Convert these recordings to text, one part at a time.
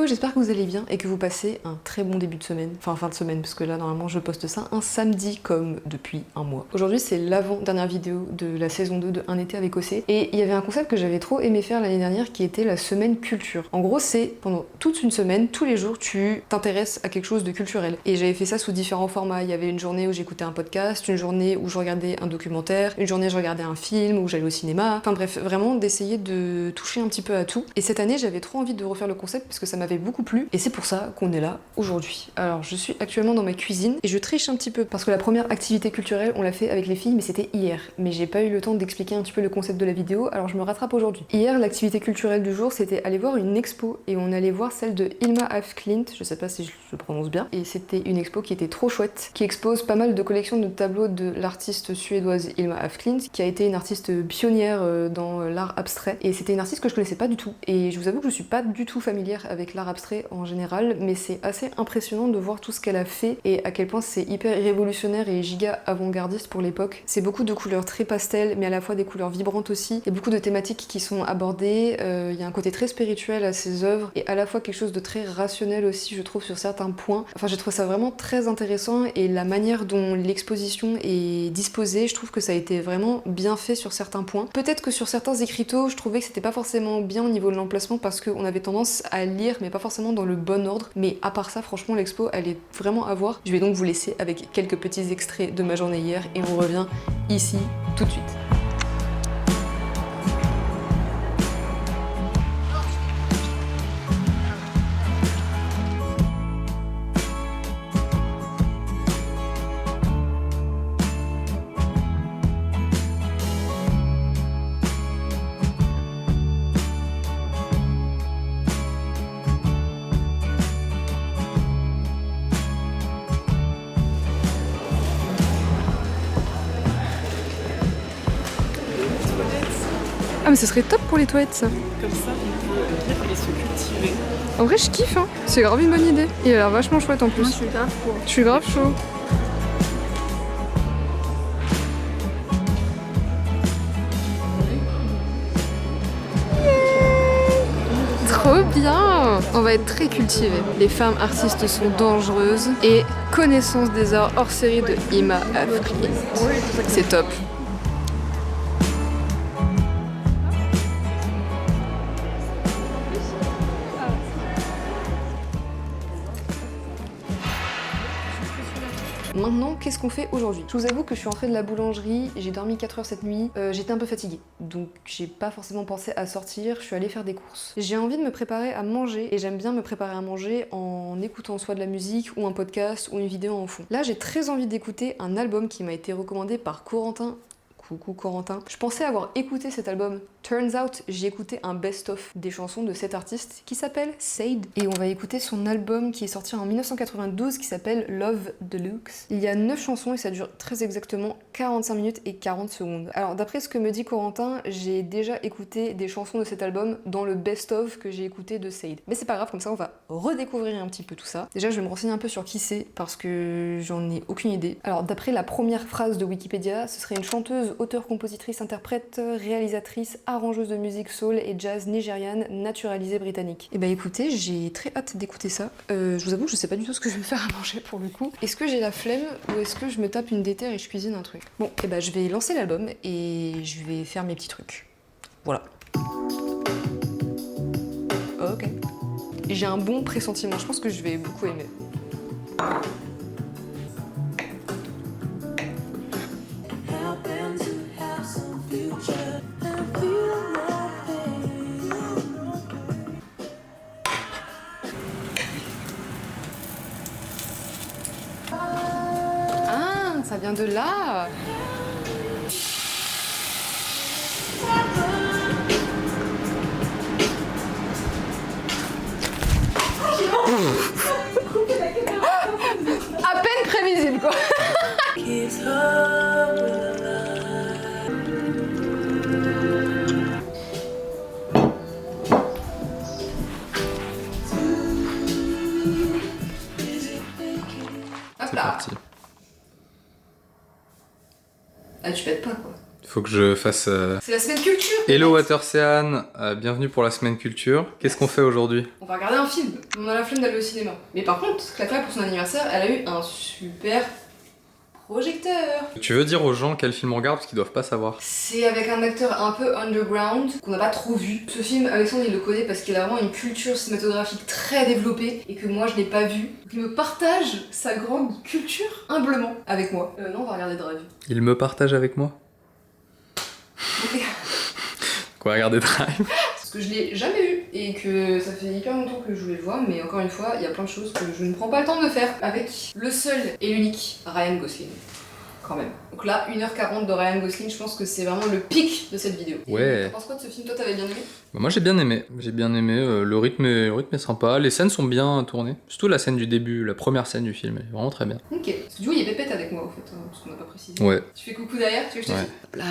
Coucou, j'espère que vous allez bien et que vous passez un très bon début de semaine, enfin fin de semaine parce que là normalement je poste ça un samedi comme depuis un mois. Aujourd'hui c'est l'avant-dernière vidéo de la saison 2 de Un été avec OC et il y avait un concept que j'avais trop aimé faire l'année dernière qui était la semaine culture. En gros c'est pendant toute une semaine, tous les jours tu t'intéresses à quelque chose de culturel et j'avais fait ça sous différents formats. Il y avait une journée où j'écoutais un podcast, une journée où je regardais un documentaire, une journée où je regardais un film, où j'allais au cinéma, enfin bref, vraiment d'essayer de toucher un petit peu à tout. Et cette année j'avais trop envie de refaire le concept parce que ça m'avait beaucoup plu et c'est pour ça qu'on est là aujourd'hui. Alors je suis actuellement dans ma cuisine et je triche un petit peu parce que la première activité culturelle on l'a fait avec les filles mais c'était hier. Mais j'ai pas eu le temps d'expliquer un petit peu le concept de la vidéo alors je me rattrape aujourd'hui. Hier l'activité culturelle du jour c'était aller voir une expo et on allait voir celle de Hilma af Klint, je sais pas si je le prononce bien, et c'était une expo qui était trop chouette, qui expose pas mal de collections de tableaux de l'artiste suédoise Hilma af Klint qui a été une artiste pionnière dans l'art abstrait et c'était une artiste que je connaissais pas du tout et je vous avoue que je suis pas du tout familière avec l'art abstrait en général mais c'est assez impressionnant de voir tout ce qu'elle a fait et à quel point c'est hyper révolutionnaire et giga avant-gardiste pour l'époque. C'est beaucoup de couleurs très pastel mais à la fois des couleurs vibrantes aussi, il y a beaucoup de thématiques qui sont abordées, il y a un côté très spirituel à ses œuvres et à la fois quelque chose de très rationnel aussi je trouve sur certains points. Enfin j'ai trouvé ça vraiment très intéressant et la manière dont l'exposition est disposée, je trouve que ça a été vraiment bien fait sur certains points. Peut-être que sur certains écriteaux je trouvais que c'était pas forcément bien au niveau de l'emplacement parce qu'on avait tendance à lire mais pas forcément dans le bon ordre, mais à part ça franchement l'expo elle est vraiment à voir. Je vais donc vous laisser avec quelques petits extraits de ma journée hier et on revient ici tout de suite. Ah mais ce serait top pour les toilettes ça. Comme ça, on peut vivre et se cultiver. En vrai je kiffe hein, c'est grave une bonne idée. Il a l'air vachement chouette en plus. Moi, je suis grave pour. Je suis grave chaud. Trop bien! On va être très cultivés. Les femmes artistes sont dangereuses et connaissance des arts hors série de Hilma af Klint. C'est top. Maintenant, qu'est-ce qu'on fait aujourd'hui? Je vous avoue que je suis rentrée de la boulangerie, j'ai dormi 4 heures cette nuit, j'étais un peu fatiguée, donc j'ai pas forcément pensé à sortir, je suis allée faire des courses. J'ai envie de me préparer à manger, et j'aime bien me préparer à manger en écoutant soit de la musique, ou un podcast, ou une vidéo en fond. Là, j'ai très envie d'écouter un album qui m'a été recommandé par Corentin. Coucou Corentin. Je pensais avoir écouté cet album. Turns out, j'ai écouté un best-of des chansons de cet artiste qui s'appelle Sade. Et on va écouter son album qui est sorti en 1992 qui s'appelle Love Deluxe. Il y a 9 chansons et ça dure très exactement 45 minutes et 40 secondes. Alors d'après ce que me dit Corentin, j'ai déjà écouté des chansons de cet album dans le best-of que j'ai écouté de Sade. Mais c'est pas grave, comme ça on va redécouvrir un petit peu tout ça. Déjà je vais me renseigner un peu sur qui c'est parce que j'en ai aucune idée. Alors d'après la première phrase de Wikipédia, ce serait une chanteuse, auteure, compositrice, interprète, réalisatrice, arrangeuse de musique soul et jazz nigériane naturalisée britannique. Et bah écoutez, j'ai très hâte d'écouter ça. Je vous avoue que je sais pas du tout ce que je vais me faire à manger pour le coup. Est-ce que j'ai la flemme ou est-ce que je me tape une déterre et je cuisine un truc? Bon, et bah je vais lancer l'album et je vais faire mes petits trucs. Voilà. Ok. J'ai un bon pressentiment, je pense que je vais beaucoup aimer. Ah, ça vient de là. À peine prévisible quoi. Hop là. parti. Ah tu pètes pas quoi. Faut que je fasse... C'est la semaine culture. Hello Watersean, bienvenue pour la semaine culture. Qu'est-ce qu'on fait aujourd'hui? On va regarder un film. On a la flemme d'aller au cinéma. Mais par contre, Clacla pour son anniversaire, elle a eu un super projecteur. Tu veux dire aux gens quel film on regarde parce qu'ils doivent pas savoir? C'est avec un acteur un peu underground qu'on n'a pas trop vu. Ce film, Alexandre il le connaît parce qu'il a vraiment une culture cinématographique très développée et que moi je l'ai pas vu. Donc il me partage sa grande culture humblement avec moi. Non, on va regarder Drive. Il me partage avec moi? Ok. Quoi, regarder Drive? Parce que je l'ai jamais vu et que ça fait hyper longtemps que je voulais le voir, mais encore une fois, il y a plein de choses que je ne prends pas le temps de faire avec le seul et l'unique Ryan Gosling. Quand même. Donc là, 1h40 de Ryan Gosling, je pense que c'est vraiment le pic de cette vidéo. Ouais. Tu penses quoi de ce film? Toi, t'avais bien aimé? Bah, moi j'ai bien aimé, le rythme est sympa, les scènes sont bien tournées. Surtout la scène du début, la première scène du film, elle est vraiment très bien. Ok. Parce que du coup, il y a Pépette avec moi, au fait, hein, parce qu'on n'a pas précisé. Ouais. Tu fais coucou derrière, tu veux que je te Ouais. filme? Hop là.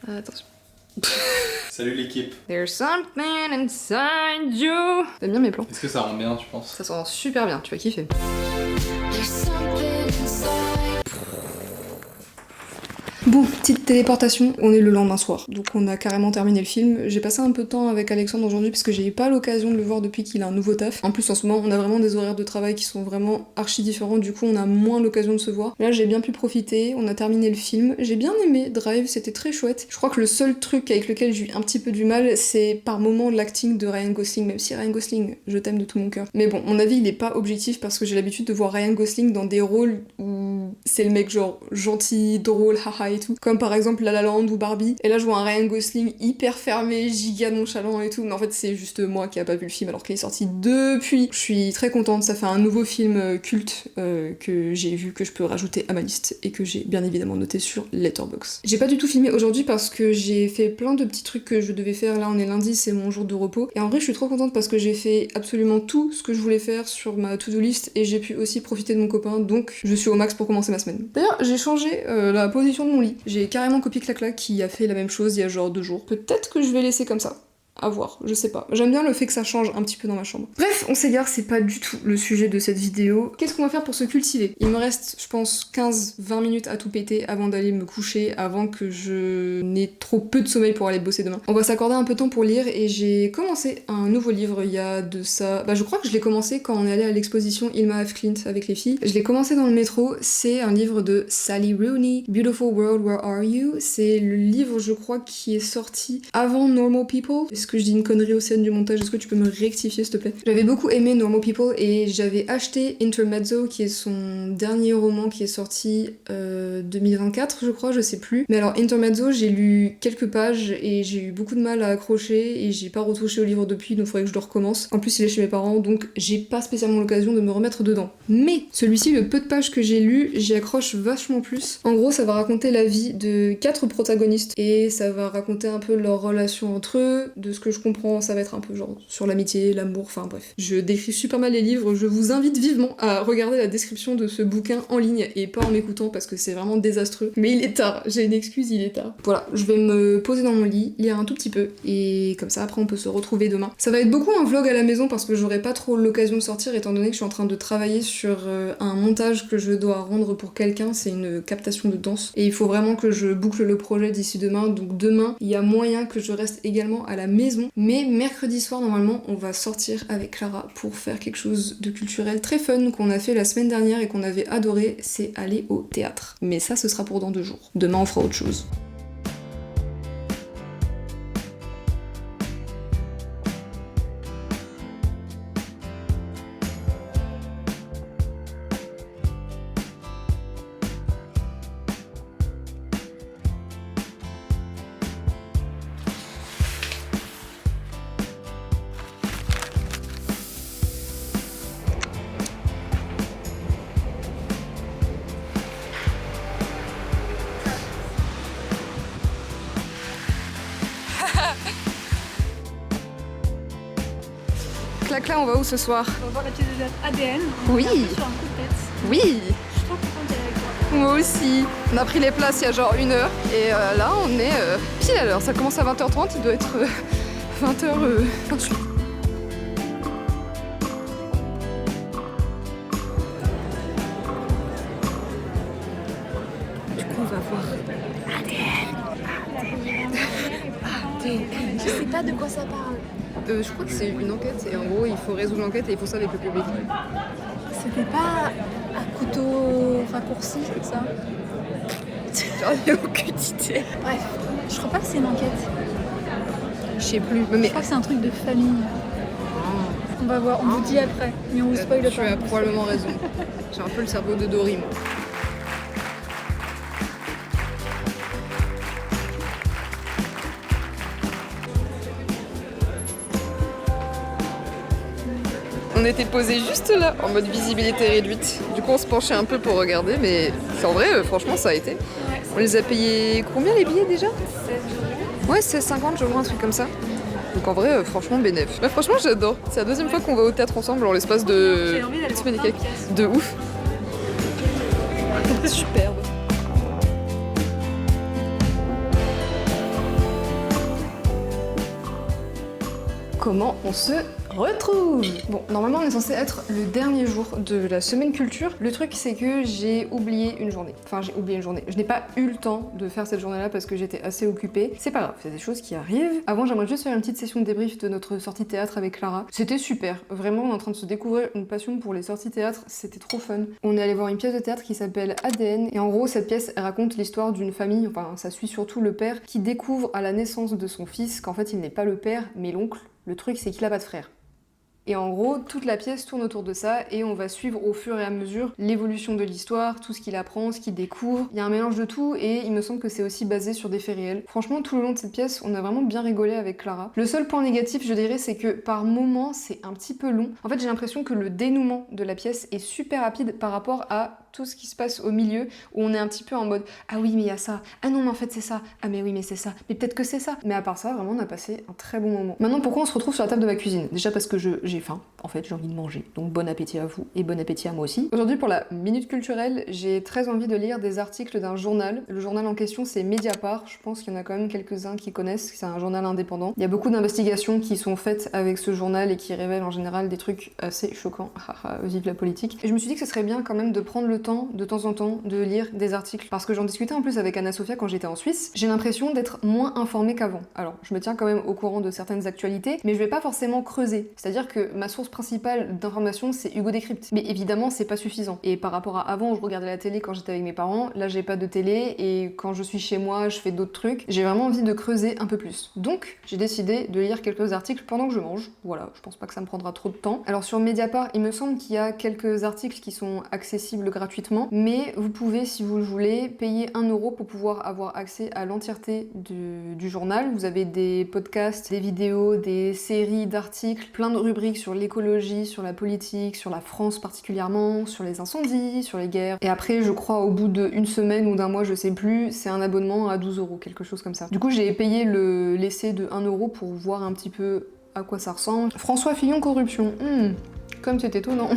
Attention. Salut l'équipe. There's something inside you. T'aimes bien mes plans? Est-ce que ça rend bien, tu penses? Ça sent super bien, tu vas kiffer. Bon, petite téléportation, on est le lendemain soir, donc on a carrément terminé le film. J'ai passé un peu de temps avec Alexandre aujourd'hui parce que j'ai eu pas l'occasion de le voir depuis qu'il a un nouveau taf. En plus en ce moment on a vraiment des horaires de travail qui sont vraiment archi différents, du coup on a moins l'occasion de se voir. Là j'ai bien pu profiter, on a terminé le film, j'ai bien aimé Drive, c'était très chouette. Je crois que le seul truc avec lequel j'ai eu un petit peu du mal, c'est par moment l'acting de Ryan Gosling, même si Ryan Gosling, je t'aime de tout mon cœur. Mais bon, mon avis il est pas objectif parce que j'ai l'habitude de voir Ryan Gosling dans des rôles où c'est le mec genre gentil, drôle, haha et tout, comme par exemple La La Land ou Barbie, et là je vois un Ryan Gosling hyper fermé, giga nonchalant et tout, mais en fait c'est juste moi qui a pas vu le film alors qu'il est sorti depuis. Je suis très contente, ça fait un nouveau film culte que j'ai vu, que je peux rajouter à ma liste et que j'ai bien évidemment noté sur Letterboxd. J'ai pas du tout filmé aujourd'hui parce que j'ai fait plein de petits trucs que je devais faire, là on est lundi, c'est mon jour de repos, et en vrai je suis trop contente parce que j'ai fait absolument tout ce que je voulais faire sur ma to-do list et j'ai pu aussi profiter de mon copain, donc je suis au max pour commencer ma semaine. D'ailleurs j'ai changé la position de mon lit. J'ai carrément copié Clacla qui a fait la même chose il y a genre 2 jours. Peut-être que je vais laisser comme ça. À voir, je sais pas. J'aime bien le fait que ça change un petit peu dans ma chambre. Bref, on s'égare, c'est pas du tout le sujet de cette vidéo. Qu'est-ce qu'on va faire pour se cultiver? Il me reste, je pense, 15-20 minutes à tout péter avant d'aller me coucher, avant que je n'ai trop peu de sommeil pour aller bosser demain. On va s'accorder un peu de temps pour lire et j'ai commencé un nouveau livre il y a de ça... Bah je crois que je l'ai commencé quand on est allé à l'exposition Ilma F. Clint avec les filles. Je l'ai commencé dans le métro, c'est un livre de Sally Rooney, Beautiful World, Where Are You? C'est le livre, je crois, qui est sorti avant Normal People. Est-ce que je dis une connerie au scène du montage? Est-ce que tu peux me rectifier s'il te plaît? J'avais beaucoup aimé Normal People et j'avais acheté Intermezzo qui est son dernier roman qui est sorti 2024 je crois, je sais plus. Mais alors Intermezzo j'ai lu quelques pages et j'ai eu beaucoup de mal à accrocher et j'ai pas retouché au livre depuis, donc il faudrait que je le recommence. En plus il est chez mes parents donc j'ai pas spécialement l'occasion de me remettre dedans. Mais celui-ci, le peu de pages que j'ai lu, j'y accroche vachement plus. En gros ça va raconter la vie de 4 protagonistes et ça va raconter un peu leur relation entre eux, de ce que je comprends, ça va être un peu genre sur l'amitié, l'amour, enfin bref. Je décris super mal les livres, je vous invite vivement à regarder la description de ce bouquin en ligne et pas en m'écoutant parce que c'est vraiment désastreux. Mais il est tard, j'ai une excuse, il est tard. Voilà, je vais me poser dans mon lit, lire un tout petit peu et comme ça après on peut se retrouver demain. Ça va être beaucoup un vlog à la maison parce que j'aurai pas trop l'occasion de sortir étant donné que je suis en train de travailler sur un montage que je dois rendre pour quelqu'un, c'est une captation de danse et il faut vraiment que je boucle le projet d'ici demain, donc demain il y a moyen que je reste également à la maison. Mais mercredi soir, normalement, on va sortir avec Clara pour faire quelque chose de culturel très fun qu'on a fait la semaine dernière et qu'on avait adoré, c'est aller au théâtre. Mais ça, ce sera pour dans 2 jours. Demain, on fera autre chose. Clacla, on va où ce soir? On va voir la pièce de théâtre ADN. Oui. On est un peu sur un coup de tête. Oui. Je suis trop contente d'y aller avec toi. Moi aussi. On a pris les places il y a genre 1 heure et là on est pile à l'heure. Ça commence à 20h30, il doit être 20h28. Du coup, on va voir Je sais pas de quoi ça parle. Je crois que c'est une enquête et en gros il faut résoudre l'enquête et il faut ça avec le public. C'était pas à couteau raccourci, ça? J'en ai aucune idée. Bref, je crois pas que c'est une enquête. Je sais plus. Je crois que c'est un truc de famille. On va voir, on vous dit après, mais on vous spoil Tu as pas. probablement raison. J'ai un peu le cerveau de Dory, moi. On était posé juste là, en mode visibilité réduite. Du coup, on se penchait un peu pour regarder, mais en vrai, franchement, ça a été. On les a payés combien les billets déjà? 16 €. Ouais, 16,50, je vois un truc comme ça. Donc en vrai, franchement, bénef. Mais franchement, j'adore. C'est la deuxième fois qu'on va au théâtre ensemble en l'espace de... J'ai envie d'aller voir semaine et plein de quelques. pièces. De ouf. Superbe. Comment on se retrouve? Bon, normalement on est censé être le dernier jour de la semaine culture. Le truc c'est que j'ai oublié une journée. Enfin j'ai oublié une journée. Je n'ai pas eu le temps de faire cette journée-là parce que j'étais assez occupée. C'est pas grave, c'est des choses qui arrivent. Avant j'aimerais juste faire une petite session de débrief de notre sortie théâtre avec Clara. C'était super. Vraiment on est en train de se découvrir une passion pour les sorties théâtre. C'était trop fun. On est allé voir une pièce de théâtre qui s'appelle ADN. Et en gros cette pièce elle raconte l'histoire d'une famille. Enfin ça suit surtout le père qui découvre à la naissance de son fils qu'en fait il n'est pas le père mais l'oncle. Le truc, c'est qu'il a pas de frère. Et en gros, toute la pièce tourne autour de ça et on va suivre au fur et à mesure l'évolution de l'histoire, tout ce qu'il apprend, ce qu'il découvre. Il y a un mélange de tout et il me semble que c'est aussi basé sur des faits réels. Franchement, tout le long de cette pièce, on a vraiment bien rigolé avec Clara. Le seul point négatif, je dirais, c'est que par moments, c'est un petit peu long. En fait, j'ai l'impression que le dénouement de la pièce est super rapide par rapport à tout ce qui se passe au milieu où on est un petit peu en mode ah oui mais il y a ça, ah non mais en fait c'est ça, ah mais oui mais c'est ça, mais peut-être que c'est ça. Mais à part ça, vraiment on a passé un très bon moment. Maintenant pourquoi on se retrouve sur la table de ma cuisine? Déjà parce que j'ai faim, en fait j'ai envie de manger. Donc bon appétit à vous et bon appétit à moi aussi. Aujourd'hui pour la minute culturelle, j'ai très envie de lire des articles d'un journal. Le journal en question c'est Mediapart, je pense qu'il y en a quand même quelques-uns qui connaissent, c'est un journal indépendant. Il y a beaucoup d'investigations qui sont faites avec ce journal et qui révèlent en général des trucs assez choquants. Vive la politique. Et je me suis dit que ce serait bien quand même de prendre le temps de temps en temps de lire des articles parce que j'en discutais en plus avec Anna Sophia quand j'étais en Suisse. J'ai l'impression d'être moins informée qu'avant. Alors je me tiens quand même au courant de certaines actualités mais je vais pas forcément creuser. C'est-à-dire que ma source principale d'information c'est Hugo Décrypte. Mais évidemment c'est pas suffisant. Et par rapport à avant où je regardais la télé quand j'étais avec mes parents, là j'ai pas de télé et quand je suis chez moi je fais d'autres trucs. J'ai vraiment envie de creuser un peu plus. Donc j'ai décidé de lire quelques articles pendant que je mange. Voilà, je pense pas que ça me prendra trop de temps. Alors sur Mediapart il me semble qu'il y a quelques articles qui sont accessibles gratuitement. Mais vous pouvez, si vous le voulez, payer 1 € pour pouvoir avoir accès à l'entièreté du journal. Vous avez des podcasts, des vidéos, des séries d'articles, plein de rubriques sur l'écologie, sur la politique, sur la France particulièrement, sur les incendies, sur les guerres. Et après, je crois, au bout d'une semaine ou d'un mois, je sais plus, c'est un abonnement à 12 €, quelque chose comme ça. Du coup, j'ai payé l'essai de 1 € pour voir un petit peu à quoi ça ressemble. François Fillon, corruption. Comme c'est étonnant.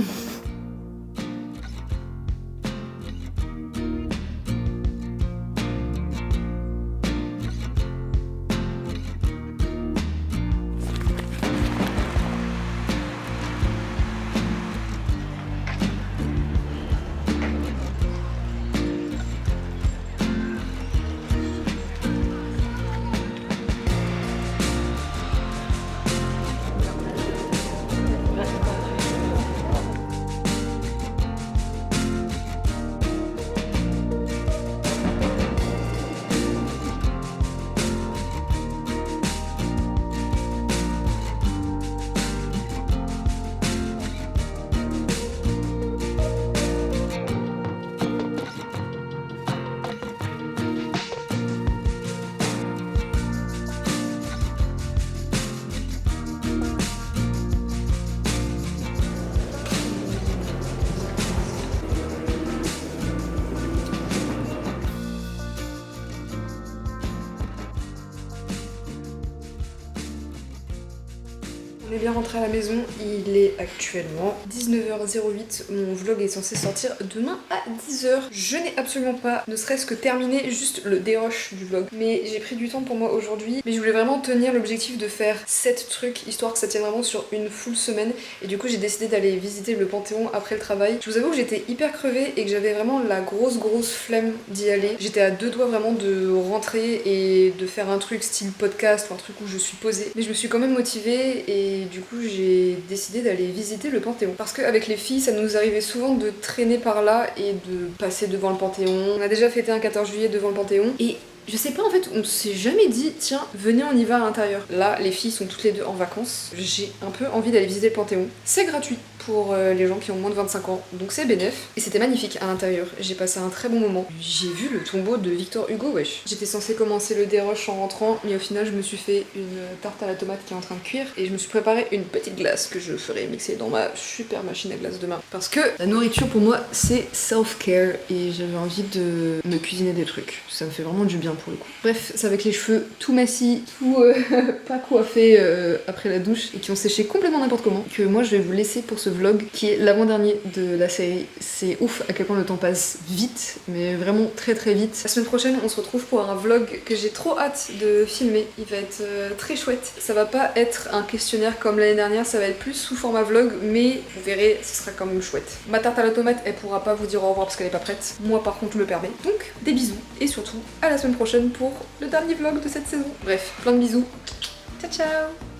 On est bien rentré à la maison, il est actuellement 19h08, mon vlog est censé sortir demain à 10h. Je n'ai absolument pas, ne serait-ce que terminé juste le dérush du vlog, mais j'ai pris du temps pour moi aujourd'hui, mais je voulais vraiment tenir l'objectif de faire 7 trucs, histoire que ça tienne vraiment sur une full semaine, et du coup j'ai décidé d'aller visiter le Panthéon après le travail. Je vous avoue que j'étais hyper crevée et que j'avais vraiment la grosse flemme d'y aller. J'étais à 2 doigts vraiment de rentrer et de faire un truc style podcast ou un truc où je suis posée, mais je me suis quand même motivée et du coup j'ai décidé d'aller visiter le Panthéon. Parce qu'avec les filles, ça nous arrivait souvent de traîner par là et de passer devant le Panthéon. On a déjà fêté un 14 juillet devant le Panthéon et je sais pas, en fait, on s'est jamais dit, tiens, venez, on y va à l'intérieur. Là, les filles sont toutes les deux en vacances. J'ai un peu envie d'aller visiter le Panthéon. C'est gratuit pour les gens qui ont moins de 25 ans, donc c'est bénef. Et c'était magnifique à l'intérieur. J'ai passé un très bon moment. J'ai vu le tombeau de Victor Hugo, wesh. J'étais censée commencer le dérush en rentrant, mais au final, je me suis fait une tarte à la tomate qui est en train de cuire et je me suis préparé une petite glace que je ferai mixer dans ma super machine à glace demain. Parce que la nourriture, pour moi, c'est self-care et j'avais envie de me cuisiner des trucs. Ça me fait vraiment du bien pour le coup. Bref, c'est avec les cheveux tout massifs, tout pas coiffés après la douche et qui ont séché complètement n'importe comment que moi je vais vous laisser pour ce vlog qui est l'avant-dernier de la série. C'est ouf à quel point le temps passe vite, mais vraiment très vite. La semaine prochaine, on se retrouve pour un vlog que j'ai trop hâte de filmer. Il va être très chouette. Ça va pas être un questionnaire comme l'année dernière, ça va être plus sous format vlog, mais vous verrez, ce sera quand même chouette. Ma tarte à la tomate, elle pourra pas vous dire au revoir parce qu'elle est pas prête. Moi par contre, je me permets. Donc, des bisous et surtout à la semaine prochaine pour le dernier vlog de cette saison. Bref, plein de bisous. Ciao ciao.